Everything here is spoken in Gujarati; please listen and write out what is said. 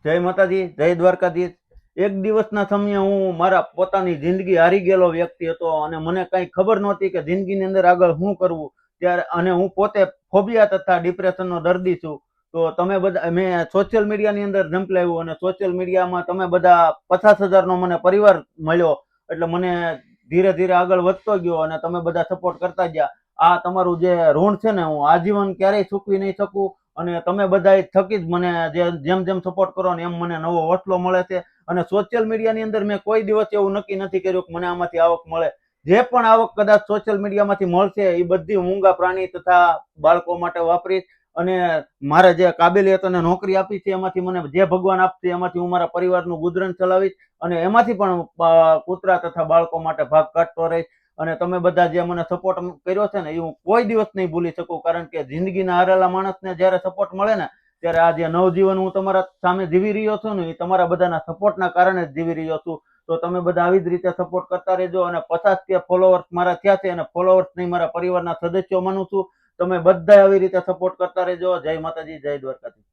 જય માતાજી, જય દ્વારકાધીશ. એક દિવસના સમયે હું મારા પોતાની જિંદગી હારી ગયેલો વ્યક્તિ હતો અને મને કઈ ખબર નહોતી કે જિંદગીની અંદર આગળ શું કરવું. ત્યારે અને હું પોતે ફોબિયા તથા ડિપ્રેશનનો દર્દી છું. તો તમે બધા, મેં સોશિયલ મીડિયાની અંદર ઝંપલાવ્યું અને સોશિયલ મીડિયામાં તમે બધા 50,000નો મને પરિવાર મળ્યો. એટલે મને ધીરે ધીરે આગળ વધતો ગયો અને તમે બધા સપોર્ટ કરતા ગયા. આ તમારું જે ઋણ છે ને, હું આજીવન ક્યારેય ચૂકવી નહીં શકું. અને તમે બધા થકી જ મને જેમ જેમ સપોર્ટ કરો ને એમ મને નવો હોસલો મળે છે. અને સોશિયલ મીડિયાની અંદર મેં કોઈ દિવસ એવું નક્કી નથી કર્યું કે મને આમાંથી આવક મળે. જે પણ આવક કદાચ સોશિયલ મીડિયામાંથી મળશે એ બધી મૂંગા પ્રાણી તથા બાળકો માટે વાપરીશ. અને મારે જે કાબેલિયત અને નોકરી આપી છે એમાંથી મને જે ભગવાન આપશે એમાંથી હું મારા પરિવારનું ગુજરાન ચલાવીશ. અને એમાંથી પણ કૂતરા તથા બાળકો માટે ભાગ કાઢતો રહીશ. અને તમે બધા જે મને સપોર્ટ કર્યો છે ને એ હું કોઈ દિવસ નહીં ભૂલી શકું. કારણ કે જિંદગીના હારેલા માણસને જયારે સપોર્ટ મળે ને, ત્યારે આ જે નવજીવન હું તમારા સામે જીવી રહ્યો છું ને, એ તમારા બધાના સપોર્ટના કારણે જ જીવી રહ્યો છું. તો તમે બધા આવી જ રીતે સપોર્ટ કરતા રહેજો. અને 50K ફોલોવર્સ મારા થયા છે અને ફોલોવર્સ નહીં, મારા પરિવારના સદસ્યો માનું છું. તમે બધા આવી રીતે સપોર્ટ કરતા રહેજો. જય માતાજી, જય દ્વારકાધીશ.